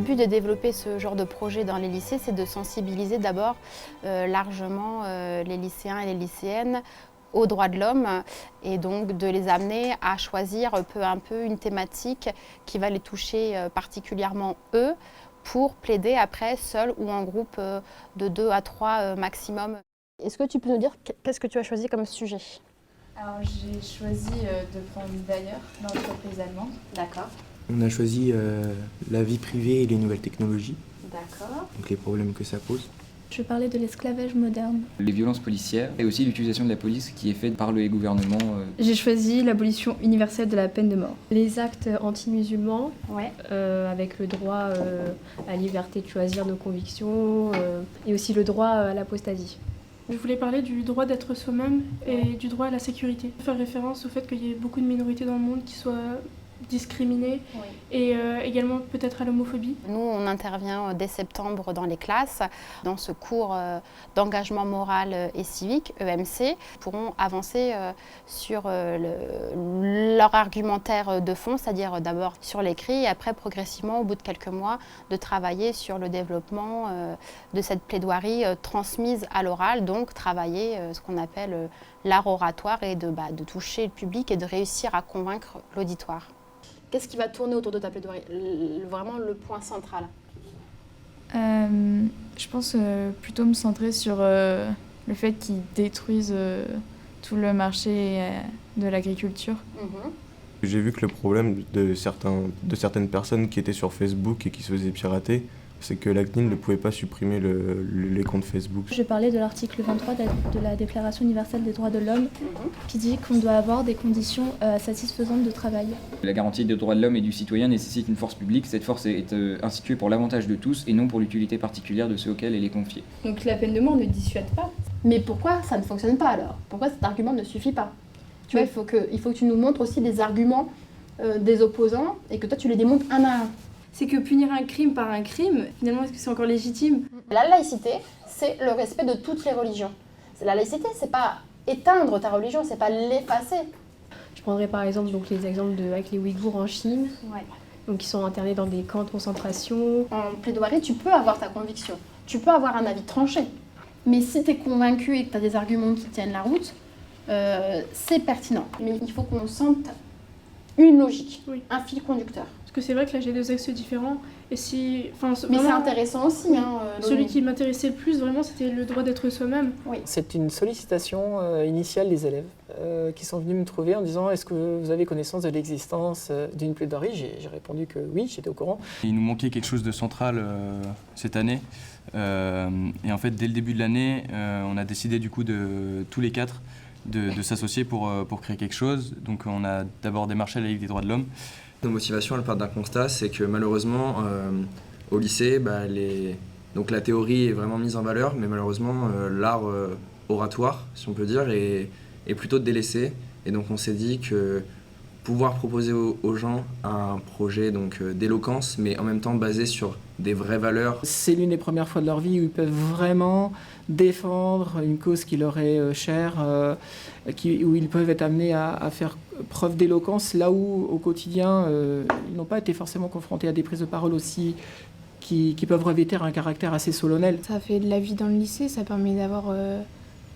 but de développer ce genre de projet dans les lycées, c'est de sensibiliser d'abord largement les lycéens et les lycéennes aux droits de l'homme et donc de les amener à choisir peu à peu une thématique qui va les toucher particulièrement eux pour plaider après seul ou en groupe de 2 à 3 maximum. Est-ce que tu peux nous dire qu'est-ce que tu as choisi comme sujet? Alors j'ai choisi de prendre d'ailleurs l'entreprise allemande. D'accord. On a choisi la vie privée et les nouvelles technologies, D'accord. donc les problèmes que ça pose. Je parlais de l'esclavage moderne. Les violences policières et aussi l'utilisation de la police qui est faite par le gouvernement. J'ai choisi l'abolition universelle de la peine de mort. Les actes anti-musulmans, Ouais. avec le droit à la liberté de choisir nos convictions et aussi le droit à l'apostasie. Je voulais parler du droit d'être soi-même et du droit à la sécurité. Faire référence au fait qu'il y ait beaucoup de minorités dans le monde qui soient discriminées et également peut-être à l'homophobie. Nous, on intervient dès septembre dans les classes. Dans ce cours d'engagement moral et civique, EMC, pourront avancer sur leur argumentaire de fond, c'est-à-dire d'abord sur l'écrit et après progressivement, au bout de quelques mois, de travailler sur le développement de cette plaidoirie transmise à l'oral, donc travailler ce qu'on appelle l'art oratoire et de toucher le public et de réussir à convaincre l'auditoire. Qu'est-ce qui va tourner autour de ta plaidoirie? Vraiment le point central. Je pense plutôt me centrer sur le fait qu'ils détruisent tout le marché de l'agriculture. J'ai vu que le problème de certaines personnes qui étaient sur Facebook et qui se faisaient pirater, c'est que la CNIL ne pouvait pas supprimer les comptes Facebook. Je parlais de l'article 23 de la Déclaration universelle des droits de l'homme qui dit qu'on doit avoir des conditions satisfaisantes de travail. La garantie des droits de l'homme et du citoyen nécessite une force publique. Cette force est instituée pour l'avantage de tous et non pour l'utilité particulière de ceux auxquels elle est confiée. Donc la peine de mort ne dissuade pas. Mais pourquoi ça ne fonctionne pas alors? Pourquoi cet argument ne suffit pas? Tu vois, il faut que tu nous montres aussi les arguments des opposants et que toi tu les démontres un à un. C'est que punir un crime par un crime, finalement, est-ce que c'est encore légitime? La laïcité, c'est le respect de toutes les religions. La laïcité, c'est pas éteindre ta religion, c'est pas l'effacer. Je prendrais par exemple donc, les exemples avec les Ouïghours en Chine, donc qui sont internés dans des camps de concentration. En plaidoirie, tu peux avoir ta conviction, tu peux avoir un avis tranché. Mais si tu es convaincu et que tu as des arguments qui tiennent la route, c'est pertinent. Mais il faut qu'on sente une logique, un fil conducteur. Parce que c'est vrai que là j'ai deux axes différents. Et si, mais c'est intéressant aussi. Celui qui m'intéressait le plus vraiment c'était le droit d'être soi-même. Oui. C'est une sollicitation initiale des élèves qui sont venus me trouver en disant est-ce que vous avez connaissance de l'existence d'une plaidoirie? J'ai répondu que oui, j'étais au courant. Il nous manquait quelque chose de central cette année. Et en fait dès le début de l'année, on a décidé du coup de tous les quatre de s'associer pour créer quelque chose. Donc on a d'abord démarché la Ligue des droits de l'homme. Nos motivations, elles partent d'un constat, c'est que malheureusement, au lycée, donc la théorie est vraiment mise en valeur, mais malheureusement, l'art oratoire, si on peut dire, est plutôt délaissé. Et donc on s'est dit que pouvoir proposer aux gens un projet d'éloquence, mais en même temps basé sur des vraies valeurs. C'est l'une des premières fois de leur vie où ils peuvent vraiment défendre une cause qui leur est chère, où ils peuvent être amenés à faire preuve d'éloquence, là où au quotidien ils n'ont pas été forcément confrontés à des prises de parole aussi qui peuvent revêtir un caractère assez solennel. Ça fait de la vie dans le lycée, ça permet d'avoir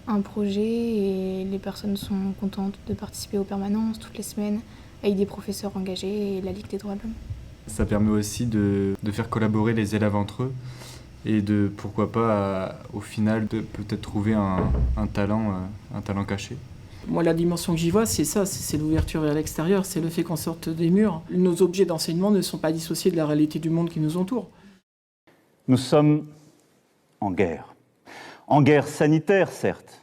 un projet et les personnes sont contentes de participer aux permanences toutes les semaines avec des professeurs engagés et la Ligue des droits de l'homme. Ça permet aussi de faire collaborer les élèves entre eux et de, pourquoi pas, au final, de peut-être trouver un talent caché. Moi, la dimension que j'y vois, c'est ça, c'est l'ouverture vers l'extérieur, c'est le fait qu'on sorte des murs. Nos objets d'enseignement ne sont pas dissociés de la réalité du monde qui nous entoure. Nous sommes en guerre sanitaire, certes.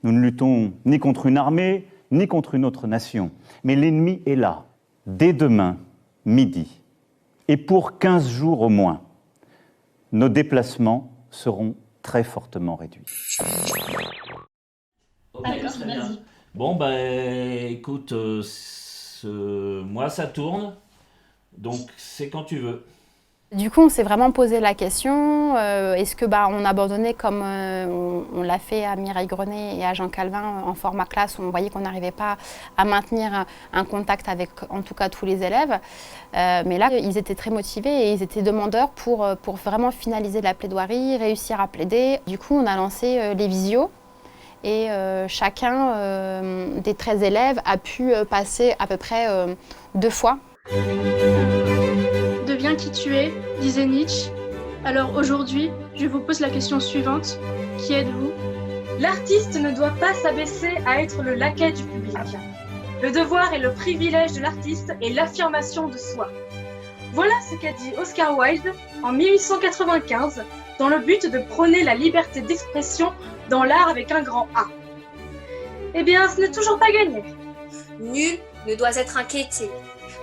Nous ne luttons ni contre une armée, ni contre une autre nation. Mais l'ennemi est là, dès demain, midi. Et pour 15 jours au moins, nos déplacements seront très fortement réduits. Okay, très bien. Bon, écoute, moi ça tourne, donc c'est quand tu veux. Du coup, on s'est vraiment posé la question, est-ce que on abandonnait comme on l'a fait à Mireille Grenet et à Jean Calvin en format classe, où on voyait qu'on n'arrivait pas à maintenir un contact avec, en tout cas, tous les élèves. Mais là, ils étaient très motivés et ils étaient demandeurs pour vraiment finaliser la plaidoirie, réussir à plaider. Du coup, on a lancé les visios. Et chacun des 13 élèves a pu passer à peu près 2 fois. Deviens qui tu es, disait Nietzsche. Alors aujourd'hui, je vous pose la question suivante. Qui êtes-vous ? L'artiste ne doit pas s'abaisser à être le laquais du public. Le devoir et le privilège de l'artiste est l'affirmation de soi. Voilà ce qu'a dit Oscar Wilde en 1895 dans le but de prôner la liberté d'expression dans l'art avec un grand A. Eh bien, ce n'est toujours pas gagné. Nul ne doit être inquiété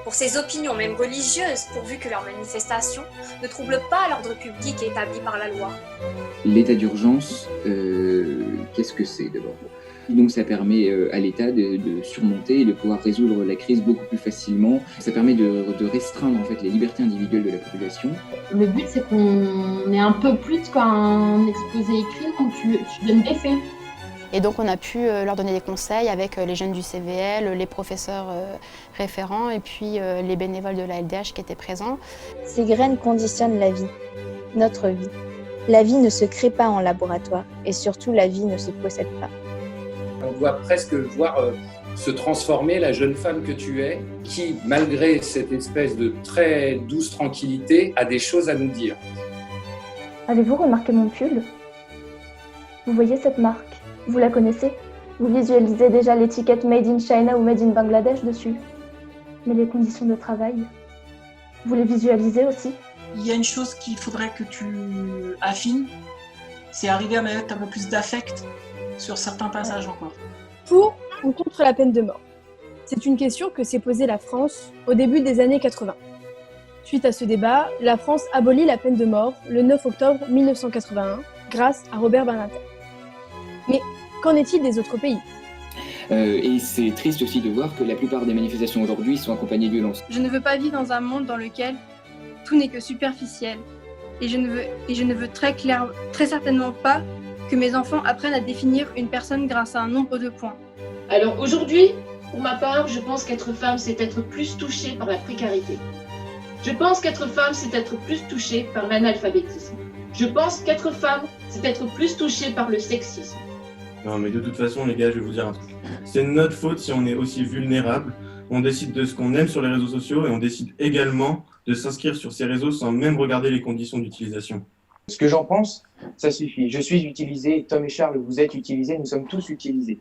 pour ses opinions, même religieuses, pourvu que leurs manifestations ne troublent pas l'ordre public établi par la loi. L'état d'urgence, qu'est-ce que c'est d'abord ? Donc ça permet à l'État de surmonter et de pouvoir résoudre la crise beaucoup plus facilement. Ça permet de restreindre en fait les libertés individuelles de la population. Le but c'est qu'on ait un peu plus qu'un exposé écrit où tu donnes des faits. Et donc on a pu leur donner des conseils avec les jeunes du CVL, les professeurs référents et puis les bénévoles de la LDH qui étaient présents. Ces graines conditionnent la vie, notre vie. La vie ne se crée pas en laboratoire et surtout la vie ne se possède pas. On doit presque voir se transformer la jeune femme que tu es, qui, malgré cette espèce de très douce tranquillité, a des choses à nous dire. Avez-vous remarqué mon pull ? Vous voyez cette marque ? Vous la connaissez ? Vous visualisez déjà l'étiquette Made in China ou Made in Bangladesh dessus ? Mais les conditions de travail, vous les visualisez aussi ? Il y a une chose qu'il faudrait que tu affines, c'est arriver à mettre un peu plus d'affect sur certains passages encore. Pour ou contre la peine de mort ? C'est une question que s'est posée la France au début des années 80. Suite à ce débat, la France abolit la peine de mort le 9 octobre 1981 grâce à Robert Badinter. Mais qu'en est-il des autres pays ? Et c'est triste aussi de voir que la plupart des manifestations aujourd'hui sont accompagnées de violences. Je ne veux pas vivre dans un monde dans lequel tout n'est que superficiel. Et je ne veux très certainement pas que mes enfants apprennent à définir une personne grâce à un nombre de points. Alors aujourd'hui, pour ma part, je pense qu'être femme, c'est être plus touchée par la précarité. Je pense qu'être femme, c'est être plus touchée par l'analphabétisme. Je pense qu'être femme, c'est être plus touchée par le sexisme. Non mais de toute façon les gars, je vais vous dire un truc. C'est notre faute si on est aussi vulnérable. On décide de ce qu'on aime sur les réseaux sociaux et on décide également de s'inscrire sur ces réseaux sans même regarder les conditions d'utilisation. Ce que j'en pense, ça suffit. Je suis utilisé, Tom et Charles, vous êtes utilisés, nous sommes tous utilisés.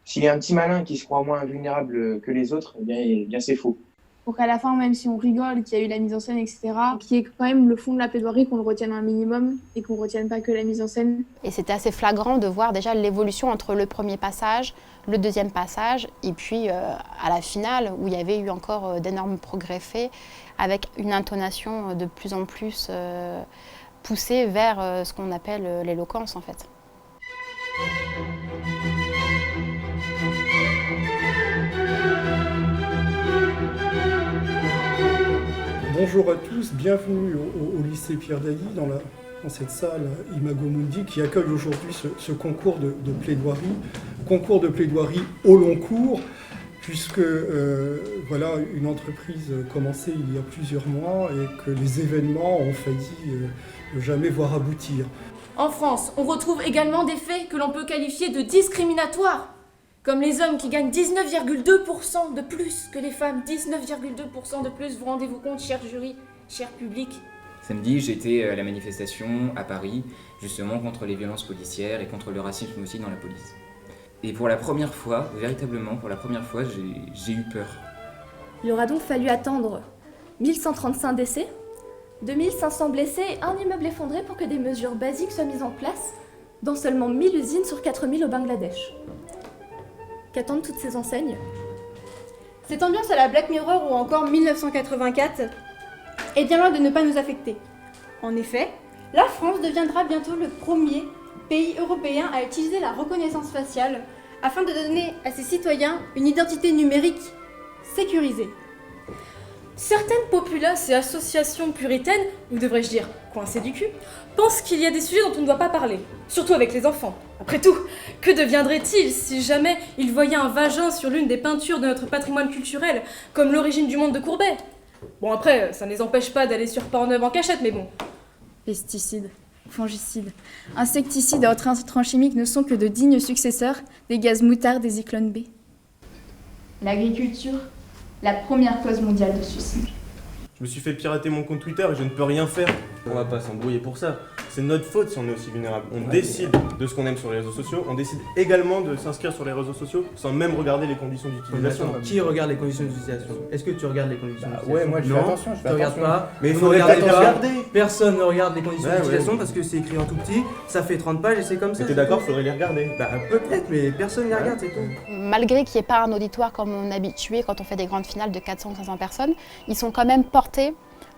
S'il y a un petit malin qui se croit moins vulnérable que les autres, eh bien c'est faux. Pour qu'à la fin, même si on rigole, qu'il y a eu la mise en scène, etc., qui est quand même le fond de la plaidoirie, qu'on le retienne un minimum et qu'on ne retienne pas que la mise en scène. Et c'était assez flagrant de voir déjà l'évolution entre le premier passage, le deuxième passage, et puis à la finale, où il y avait eu encore d'énormes progrès faits, avec une intonation de plus en plus poussée vers ce qu'on appelle l'éloquence, en fait. Bonjour à tous, bienvenue au lycée Pierre Dailly, dans cette salle Imago Mundi qui accueille aujourd'hui ce concours de plaidoirie au long cours, puisque voilà, une entreprise commencée il y a plusieurs mois et que les événements ont failli ne jamais voir aboutir. En France, on retrouve également des faits que l'on peut qualifier de discriminatoires, comme les hommes qui gagnent 19,2% de plus que les femmes, 19,2% de plus. Vous rendez-vous compte, cher jury, cher public ? Samedi, j'étais à la manifestation à Paris, justement contre les violences policières et contre le racisme aussi dans la police. Et pour la première fois, véritablement pour la première fois, j'ai eu peur. Il aura donc fallu attendre 1135 décès, 2500 blessés et un immeuble effondré pour que des mesures basiques soient mises en place dans seulement 1000 usines sur 4000 au Bangladesh. Qu'attendent toutes ces enseignes ? Cette ambiance à la Black Mirror ou encore 1984 est bien loin de ne pas nous affecter. En effet, la France deviendra bientôt le premier pays européen à utiliser la reconnaissance faciale afin de donner à ses citoyens une identité numérique sécurisée. Certaines populaces et associations puritaines, ou devrais-je dire coincées du cul, pensent qu'il y a des sujets dont on ne doit pas parler, surtout avec les enfants. Après tout, que deviendrait-il si jamais ils voyaient un vagin sur l'une des peintures de notre patrimoine culturel, comme l'origine du monde de Courbet? Bon après, ça ne les empêche pas d'aller sur Pornhub en cachette, mais bon. Pesticides, fongicides, insecticides et autres intrants chimiques ne sont que de dignes successeurs des gaz moutards des cyclones B. L'agriculture, la première cause mondiale de suicide. Je me suis fait pirater mon compte Twitter et je ne peux rien faire. On va pas s'embrouiller pour ça. C'est notre faute si on est aussi vulnérable. On décide de ce qu'on aime sur les réseaux sociaux, on décide également de s'inscrire sur les réseaux sociaux sans même regarder les conditions d'utilisation. Qui regarde les conditions d'utilisation? Est-ce que tu regardes les conditions d'utilisation? Ouais, moi je fais attention, je fais attention. Tu regardes pas, mais il faut regarder. Personne ne regarde les conditions d'utilisation parce que c'est écrit en tout petit, ça fait 30 pages et c'est comme ça. T'es d'accord, faudrait les regarder? Bah peut-être, mais personne les regarde, c'est tout. Malgré qu'il n'y ait pas un auditoire comme on est habitué quand on fait des grandes finales de 400 ou 500 personnes, ils sont quand même portés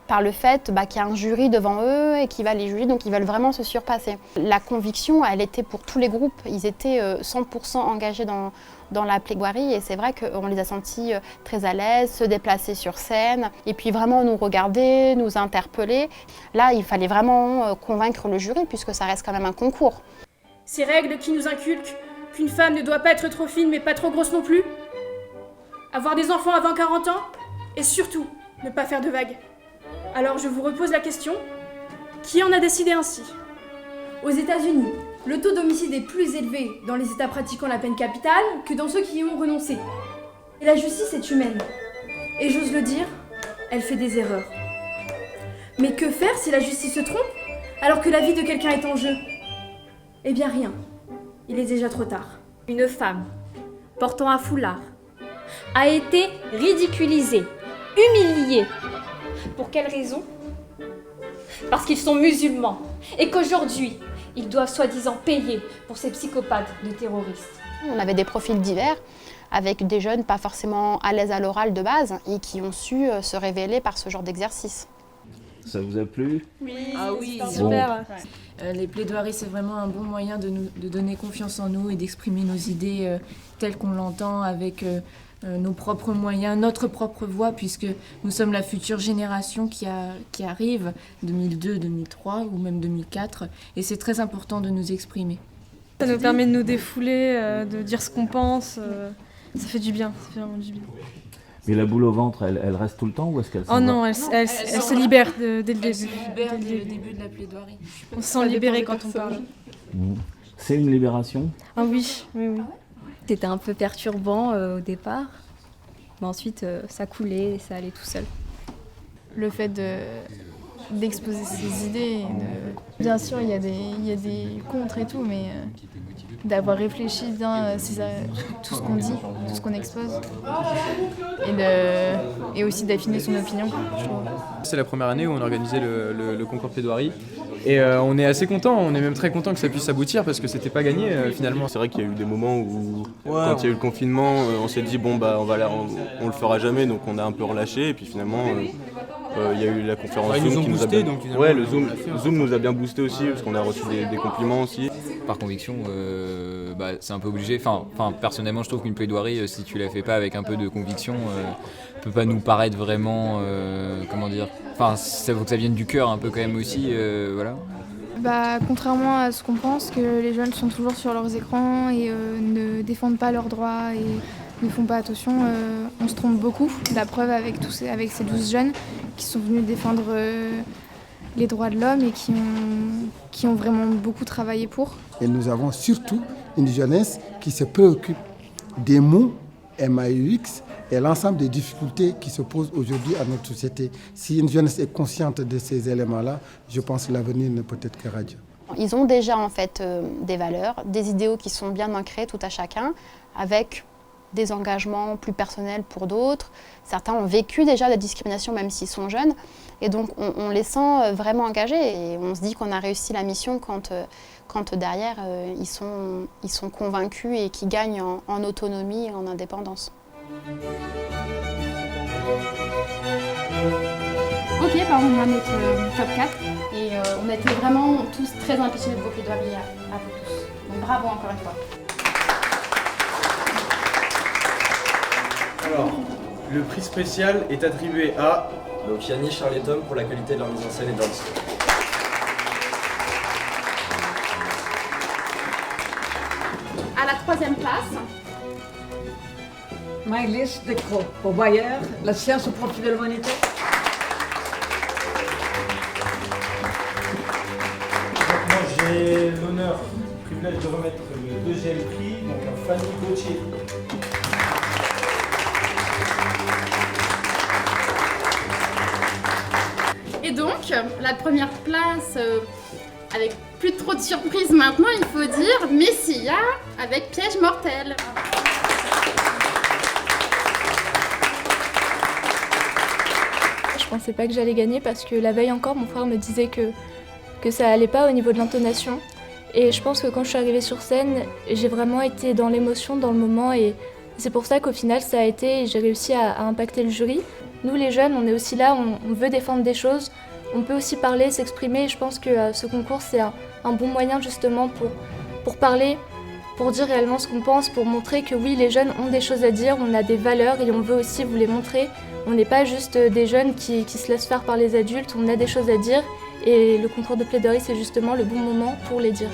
par le fait qu'il y a un jury devant eux et qui va les juger, donc ils veulent vraiment se surpasser. La conviction, elle était pour tous les groupes, ils étaient 100% engagés dans la plaidoirie et c'est vrai qu'on les a sentis très à l'aise, se déplacer sur scène et puis vraiment nous regarder, nous interpeller. Là, il fallait vraiment convaincre le jury puisque ça reste quand même un concours. Ces règles qui nous inculquent qu'une femme ne doit pas être trop fine mais pas trop grosse non plus, avoir des enfants avant 40 ans et surtout ne pas faire de vagues. Alors je vous repose la question, qui en a décidé ainsi? Aux États-Unis, le taux d'homicide est plus élevé dans les États pratiquant la peine capitale que dans ceux qui y ont renoncé. Et la justice est humaine. Et j'ose le dire, elle fait des erreurs. Mais que faire si la justice se trompe alors que la vie de quelqu'un est en jeu? Eh bien rien, il est déjà trop tard. Une femme portant un foulard a été ridiculisée, humiliée. Pour quelle raison? Parce qu'ils sont musulmans et qu'aujourd'hui, ils doivent soi-disant payer pour ces psychopathes de terroristes. On avait des profils divers avec des jeunes pas forcément à l'aise à l'oral de base et qui ont su se révéler par ce genre d'exercice. Ça vous a plu? Oui, ah oui, super. Les plaidoiries, c'est vraiment un bon moyen de donner confiance en nous et d'exprimer nos idées telles qu'on l'entend avec nos propres moyens, notre propre voix, puisque nous sommes la future génération qui arrive, 2002, 2003 ou même 2004, et c'est très important de nous exprimer. Ça nous permet de nous défouler, de dire ce qu'on pense, ça fait du bien, ça fait vraiment du bien. Mais la boule au ventre, elle reste tout le temps ou est-ce qu'elle s'en va? Oh non, elle se libère dès le début. Elle se libère dès le début de la plaidoirie. On se sent libéré quand on parle. C'est une libération? Ah oui, oui, oui. C'était un peu perturbant au départ, mais ensuite ça coulait et ça allait tout seul. Le fait d'exposer ses idées, bien sûr il y a des contre et tout, mais d'avoir réfléchi bien tout ce qu'on dit, tout ce qu'on expose, et aussi d'affiner son opinion, je trouve. C'est la première année où on a organisé le concours de plaidoirie. Et on est assez content, on est même très content que ça puisse aboutir parce que c'était pas gagné finalement. C'est vrai qu'il y a eu des moments où, quand il y a eu le confinement, on s'est dit bon on le fera jamais, donc on a un peu relâché et puis finalement il y a eu la conférence Zoom qui nous a bien... Ouais, le Zoom nous a bien boosté aussi parce qu'on a reçu des compliments aussi. Par conviction, c'est un peu obligé. Enfin, personnellement, je trouve qu'une plaidoirie, si tu la fais pas avec un peu de conviction, peut pas nous paraître vraiment, comment dire. Enfin, ça faut que ça vienne du cœur un peu quand même aussi, voilà. Contrairement à ce qu'on pense, que les jeunes sont toujours sur leurs écrans et ne défendent pas leurs droits et ne font pas attention, on se trompe beaucoup. La preuve avec ces 12 jeunes qui sont venus défendre les droits de l'homme et qui ont vraiment beaucoup travaillé pour. Et nous avons surtout une jeunesse qui se préoccupe des mots MAUX et l'ensemble des difficultés qui se posent aujourd'hui à notre société. Si une jeunesse est consciente de ces éléments-là, je pense que l'avenir ne peut être que radieux. Ils ont déjà en fait des valeurs, des idéaux qui sont bien ancrés tout à chacun, avec des engagements plus personnels pour d'autres. Certains ont vécu déjà des discriminations même s'ils sont jeunes. Et donc on les sent vraiment engagés et on se dit qu'on a réussi la mission quand derrière ils sont convaincus et qu'ils gagnent en autonomie et en indépendance. Ok, on a notre top 4 et on était vraiment tous très impressionnés de vos plaidoiries à vous tous. Donc bravo encore une fois. Alors, Le prix spécial est attribué à donc Yannis, Charles et Tom pour la qualité de leur mise en scène et de leur discours. À la 3e place, Maëlys Descroix pour Bayer, la science au profit de l'humanité. Moi j'ai l'honneur, le privilège de remettre le 2e prix, donc à Fanny Gauthier. et donc la première place, avec plus trop de surprises maintenant, il faut dire, Messia avec Piège mortel. Je pensais pas que j'allais gagner parce que la veille encore, mon frère me disait que ça allait pas au niveau de l'intonation. Et je pense que quand je suis arrivée sur scène, j'ai vraiment été dans l'émotion, dans le moment. Et c'est pour ça qu'au final, ça a été, j'ai réussi à impacter le jury. Nous, les jeunes, on est aussi là, on veut défendre des choses. On peut aussi parler, s'exprimer. Et je pense que ce concours, c'est un bon moyen justement pour parler, pour dire réellement ce qu'on pense, pour montrer que oui, les jeunes ont des choses à dire, on a des valeurs et on veut aussi vous les montrer. On n'est pas juste des jeunes qui se laissent faire par les adultes, on a des choses à dire et le concours de plaidoirie, c'est justement le bon moment pour les dire.